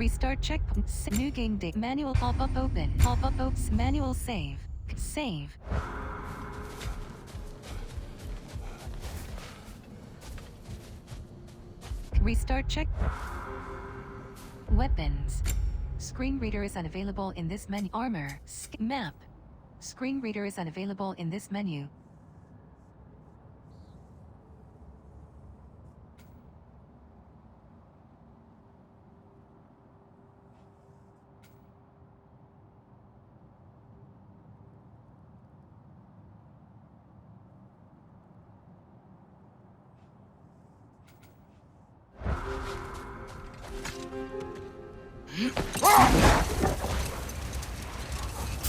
Restart checkpoint. New game date. Manual pop-up open. Pop-up opens. Manual save. Save. Restart check. Weapons. Screen reader is unavailable in this menu. Armor. Map. Screen reader is unavailable in this menu.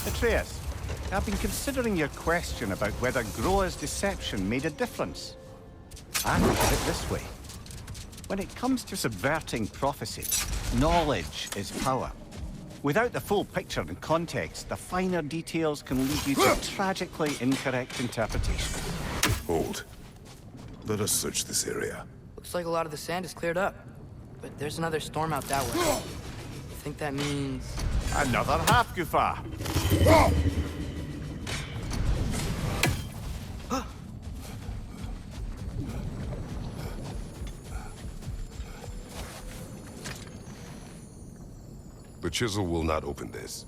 Atreus, I've been considering your question about whether Groa's deception made a difference. I look at it this way. When it comes to subverting prophecy, knowledge is power. Without the full picture and context, the finer details can lead you to tragically incorrect interpretations. Hold. Let us search this area. Looks like a lot of the sand is cleared up. But there's another storm out that way. I think that means... Another half-goofer! The chisel will not open this.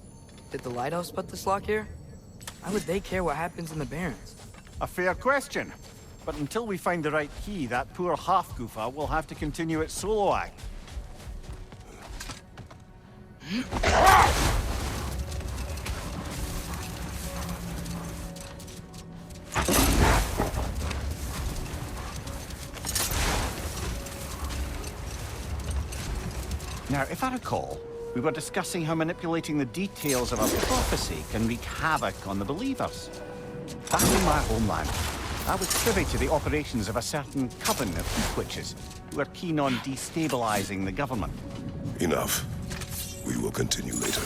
Did the lighthouse put this lock here? Why would they care what happens in the Barrens? A fair question. But until we find the right key, that poor half-goofer will have to continue its solo act. Now, if I recall, we were discussing how manipulating the details of a prophecy can wreak havoc on the believers. Back in my homeland, I was privy to the operations of a certain coven of heath witches who were keen on destabilizing the government. Enough. We will continue later.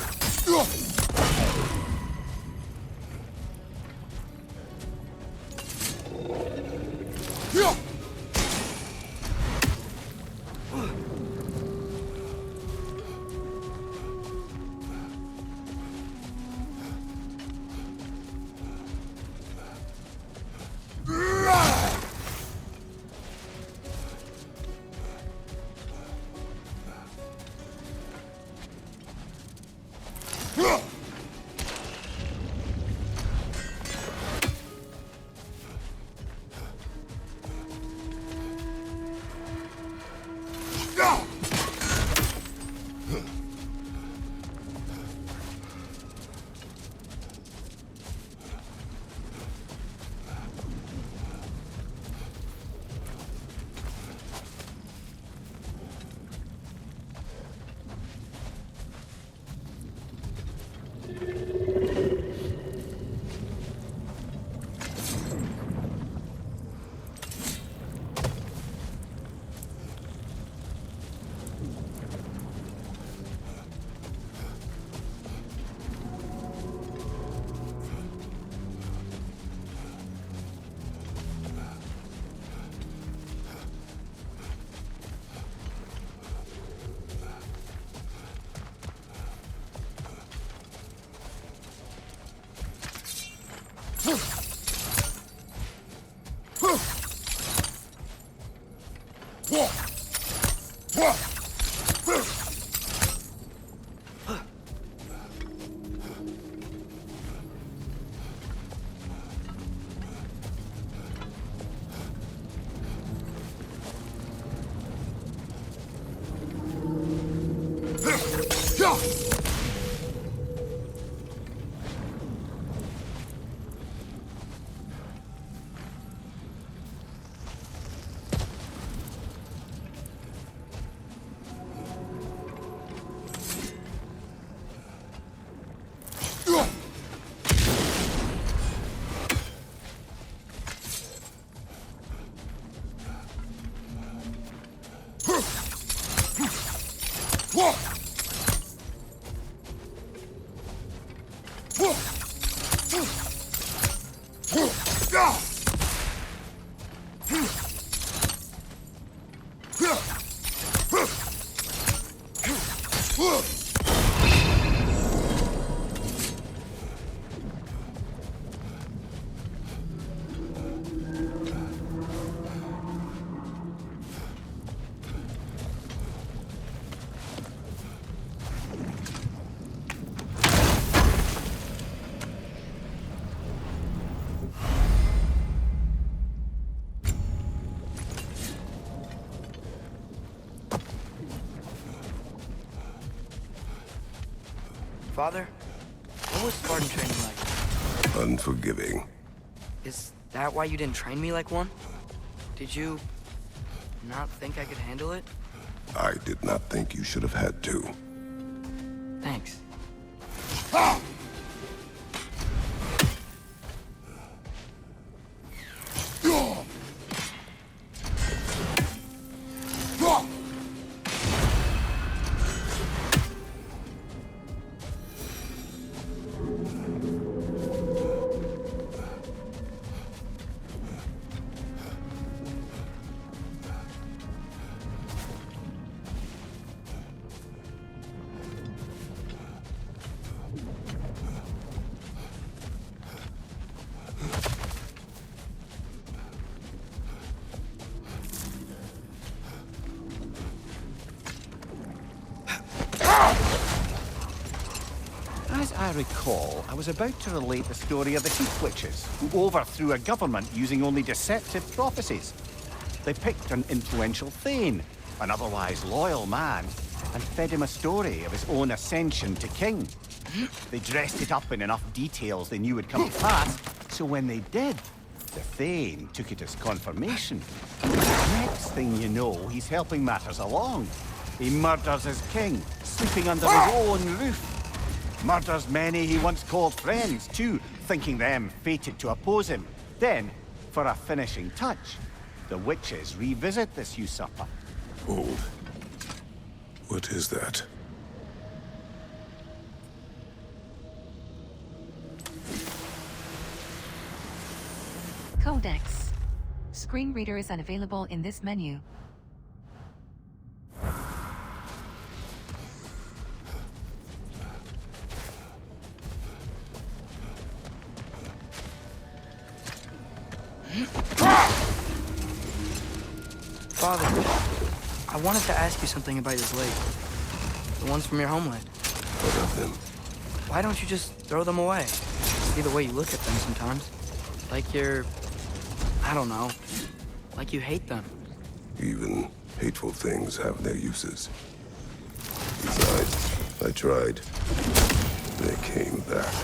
Father, what was Spartan training like? Unforgiving. Is that why you didn't train me like one? Did you not think I could handle it? I did not think you should have had to. Thanks. As I recall, I was about to relate the story of the Heath Witches, who overthrew a government using only deceptive prophecies. They picked an influential Thane, an otherwise loyal man, and fed him a story of his own ascension to king. They dressed it up in enough details they knew would come to pass, so when they did, the Thane took it as confirmation. Next thing you know, he's helping matters along. He murders his king, sleeping under his own roof. Murders many he once called friends, too, thinking them fated to oppose him. Then, for a finishing touch, the witches revisit this usurper. Hold. What is that? Codex. Screen reader is unavailable in this menu. Father, I wanted to ask you something about your blades. The ones from your homeland. What of them? Why don't you just throw them away? See the way you look at them sometimes. Like you're... I don't know. Like you hate them. Even hateful things have their uses. Besides, I tried. They came back.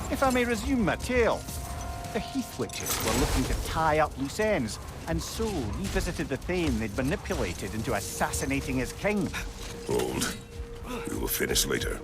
If I may resume my tale, the Heath Witches were looking to tie up loose ends, and so revisited the Thane they'd manipulated into assassinating his king. Hold. We will finish later.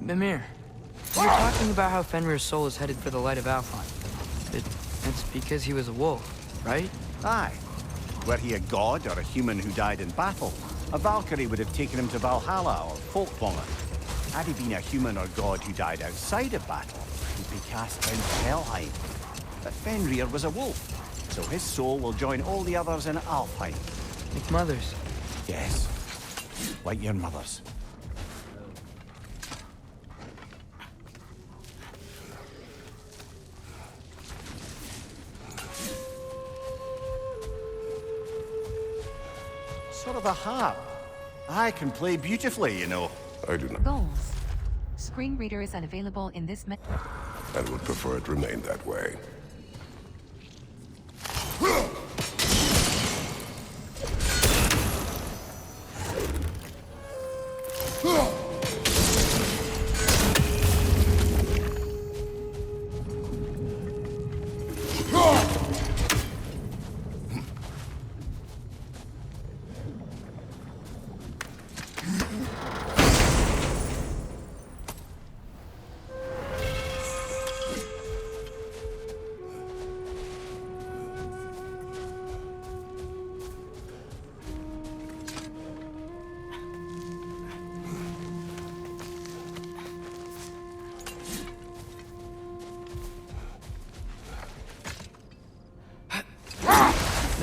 Mimir, you were talking about how Fenrir's soul is headed for the light of Alfheim. It's because he was a wolf, right? Aye. Were he a god or a human who died in battle, a Valkyrie would have taken him to Valhalla or Folkvangr. Had he been a human or god who died outside of battle, he'd be cast down to Helheim. But Fenrir was a wolf, so his soul will join all the others in Alfheim. Like mothers. Yes, like your mother's. Sort of a harp. I can play beautifully, you know. I do not, Goals. Screen reader is unavailable in this and would prefer it remain that way.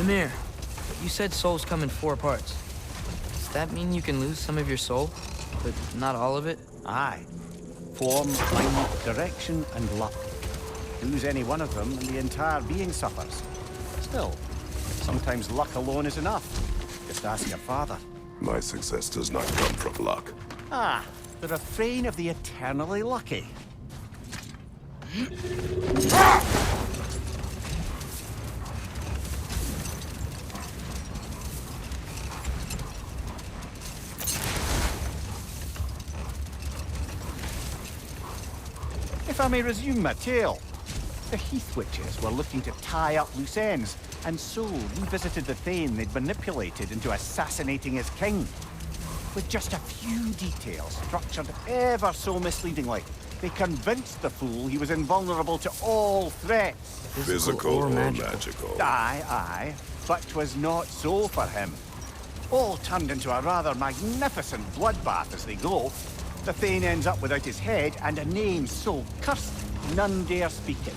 Mimir, you said souls come in 4 parts. Does that mean you can lose some of your soul, but not all of it? Aye. Form, mind, direction, and luck. Lose any one of them, and the entire being suffers. Still, sometimes luck alone is enough. Just ask your father. My success does not come from luck. Ah, the refrain of the eternally lucky. If I may resume my tale, the Heath Witches were looking to tie up loose ends, and so revisited the Thane they'd manipulated into assassinating his king. With just a few details structured ever so misleadingly, they convinced the fool he was invulnerable to all threats. Physical or magical. Aye, aye, but 'twas not so for him. All turned into a rather magnificent bloodbath as they go. The Thane ends up without his head and a name so cursed none dare speak it.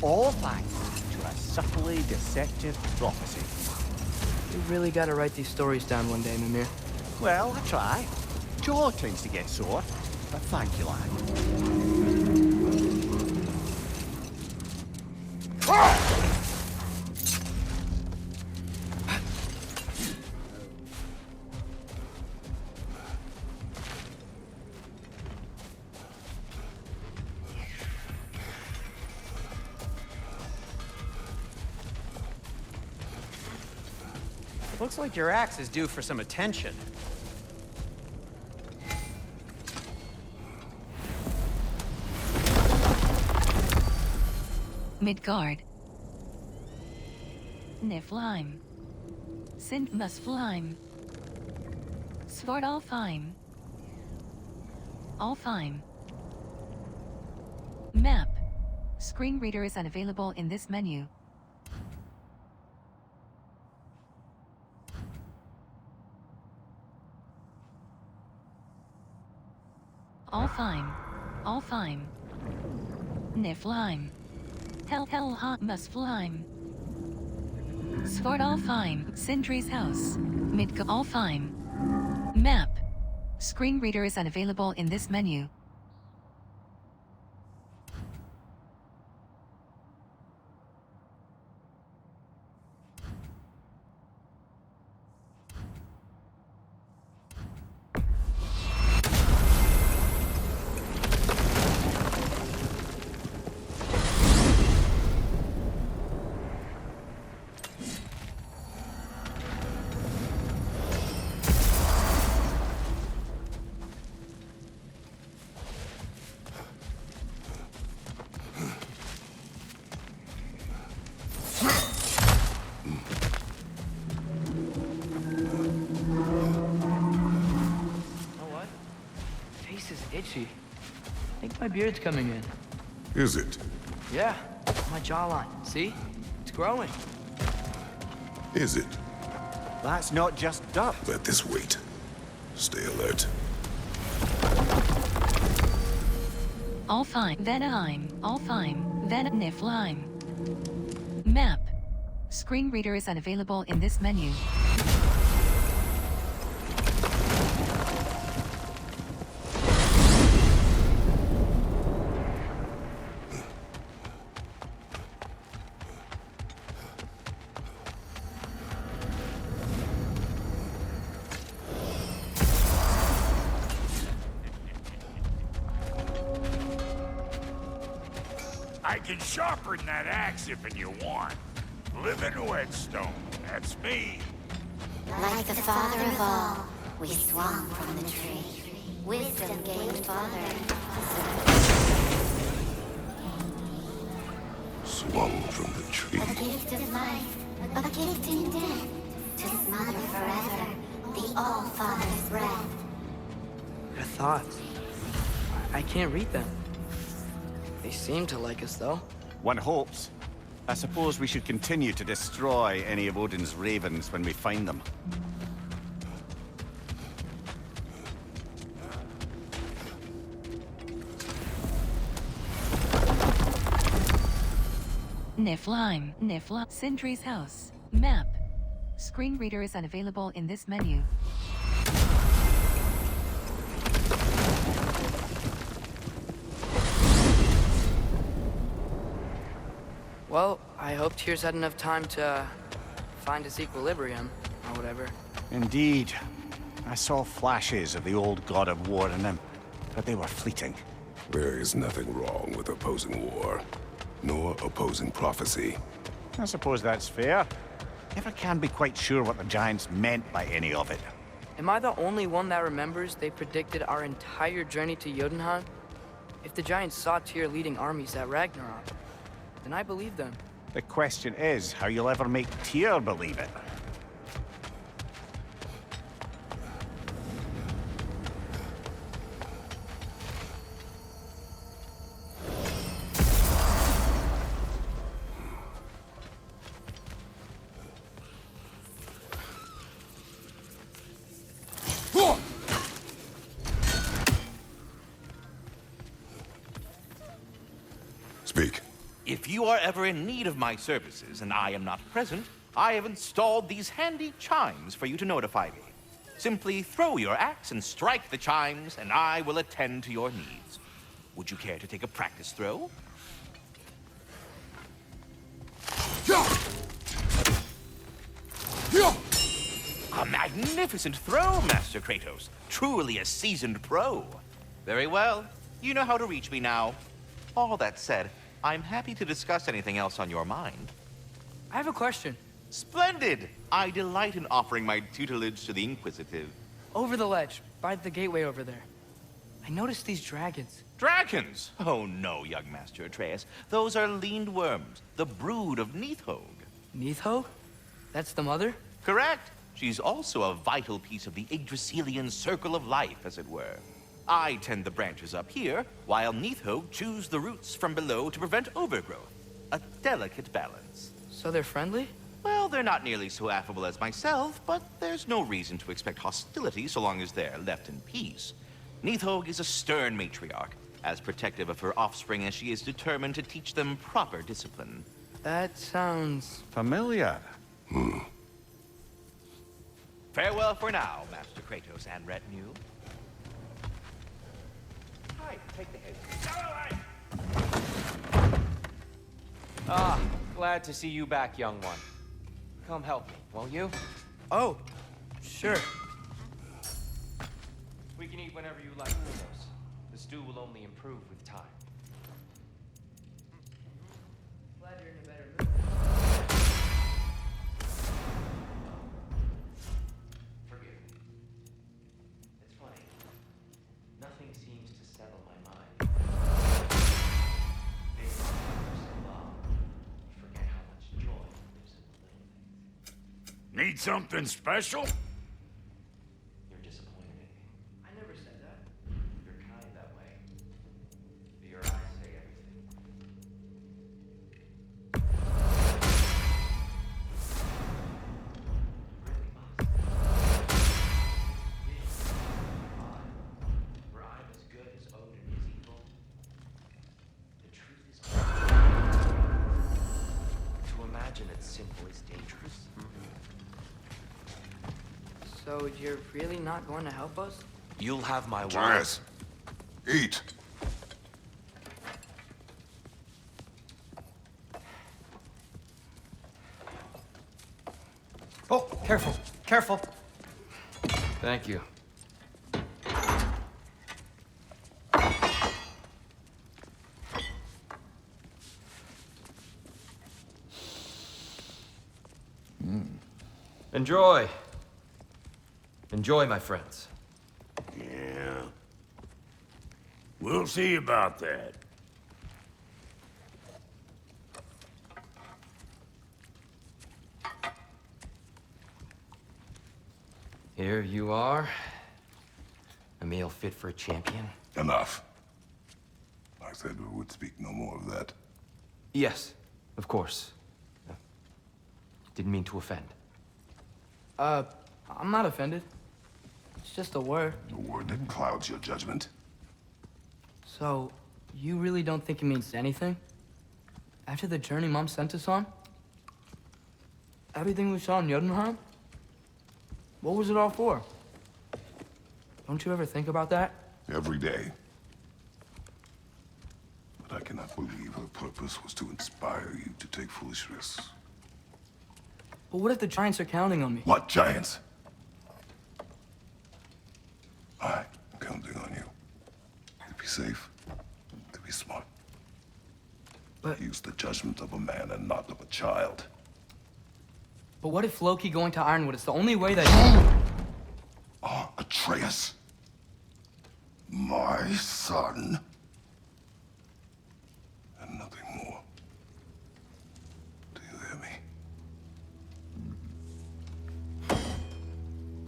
All thanks to a subtly deceptive prophecy. You really gotta write these stories down one day, Mimir. Well, I try. Jaw tends to get sore, but thank you, lad. Looks like your axe is due for some attention. Midgard. Niflheim. Sintmusflheim. Svartalfheim. Alfheim. Map. Screen reader is unavailable in this menu. Alfheim. Alfheim. Niflheim. Helhelhotmusflheim. Svartalfheim. Sindri's house. Alfheim. Map. Screen reader is unavailable in this menu. Itchy. I think my beard's coming in. Is it? Yeah, my jawline. See? It's growing. Is it? That's not just dirt. Let this wait. Stay alert. Alfheim. Vanaheim. Alfheim. Niflheim. Map. Screen reader is unavailable in this menu. I can sharpen that axe if you want. Living whetstone, that's me. Like the father of all, we swung from the tree. Wisdom gained father. Swung from the tree. A gift of life, a gift in death. To smother forever the all-father's breath. The thoughts. I can't read them. They seem to like us, though. One hopes. I suppose we should continue to destroy any of Odin's ravens when we find them. Niflheim. Sindri's house. Map. Screen reader is unavailable in this menu. Well, I hope Tyr's had enough time to find his equilibrium, or whatever. Indeed. I saw flashes of the old god of war in him, but they were fleeting. There is nothing wrong with opposing war, nor opposing prophecy. I suppose that's fair. Never can be quite sure what the Giants meant by any of it. Am I the only one that remembers they predicted our entire journey to Jotunheim? If the Giants saw Tyr leading armies at Ragnarok, then I believe them. The question is how you'll ever make Tyr believe it. Speak. If you are ever in need of my services and I am not present, I have installed these handy chimes for you to notify me. Simply throw your axe and strike the chimes, and I will attend to your needs. Would you care to take a practice throw? A magnificent throw, Master Kratos. Truly a seasoned pro. Very well. You know how to reach me now. All that said, I'm happy to discuss anything else on your mind. I have a question. Splendid! I delight in offering my tutelage to the inquisitive. Over the ledge, by the gateway over there. I noticed these dragons. Dragons? Oh no, young Master Atreus. Those are leaned worms, the brood of Nidhogg. Nidhogg? That's the mother? Correct. She's also a vital piece of the Yggdrasilian circle of life, as it were. I tend the branches up here, while Nidhogg chews the roots from below to prevent overgrowth. A delicate balance. So they're friendly? Well, they're not nearly so affable as myself, but there's no reason to expect hostility so long as they're left in peace. Nidhogg is a stern matriarch, as protective of her offspring as she is determined to teach them proper discipline. That sounds... Familiar. Farewell for now, Master Kratos and retinue. Hi, take the head. Ah, glad to see you back, young one. Come help me, won't you? Oh, sure. We can eat whenever you like, Kratos. The stew will only improve with time. Glad you're in a better mood. Forgive me. It's funny. Nothing seems to settle my mind. Being around for so long, you forget how much joy lives in the little things. Need something special? You're disappointed in me. I never said that. You're kind that way. But your eyes say everything. You really must. Vision of my mind, where I'm as good as Odin is evil. The truth is to imagine it's simple is dangerous. So you're really not going to help us? You'll have my word. Atreus, eat. Oh, careful, careful. Thank you. Enjoy. Enjoy, my friends. Yeah. We'll see about that. Here you are. A meal fit for a champion. Enough. I said we would speak no more of that. Yes, of course. Didn't mean to offend. I'm not offended. It's just a word. The word that clouds your judgment. So, you really don't think it means anything? After the journey Mom sent us on? Everything we saw in Jotunheim? What was it all for? Don't you ever think about that? Every day. But I cannot believe her purpose was to inspire you to take foolish risks. But what if the Giants are counting on me? What giants? I'm counting on you. To be safe, to be smart. But- Use the judgment of a man and not of a child. But what if Loki going to Ironwood is the only way that... Atreus, my son, and nothing more. Do you hear me?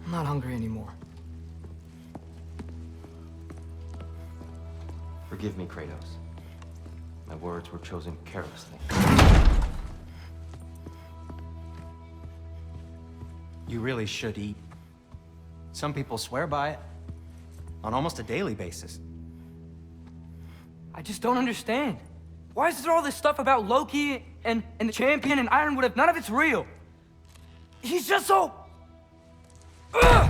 I'm not hungry anymore. Forgive me, Kratos. My words were chosen carelessly. You really should eat. Some people swear by it on almost a daily basis. I just don't understand. Why is there all this stuff about Loki and the champion and Ironwood if none of it's real? He's just so... Ugh!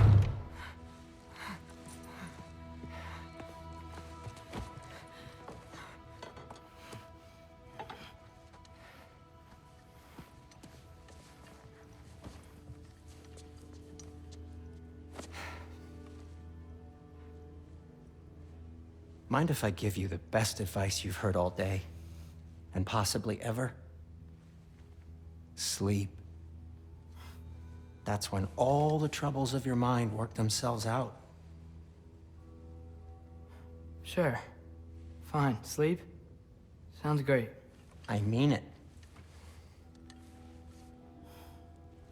Mind if I give you the best advice you've heard all day? And possibly ever? Sleep. That's when all the troubles of your mind work themselves out. Sure. Fine. Sleep? Sounds great. I mean it.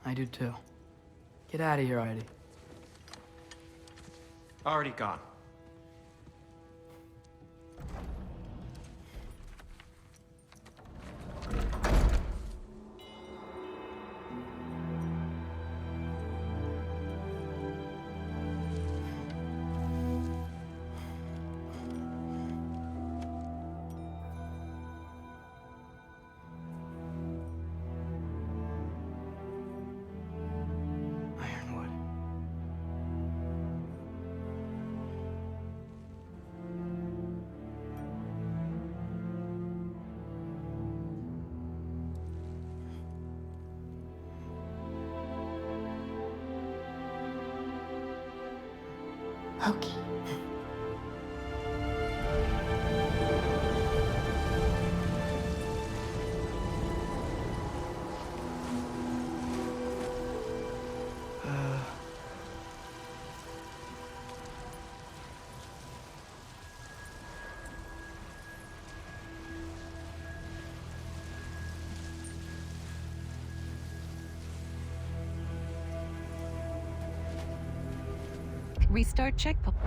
I do too. Get out of here already. Already gone. Ironwood. Loki. Restart checkpoint.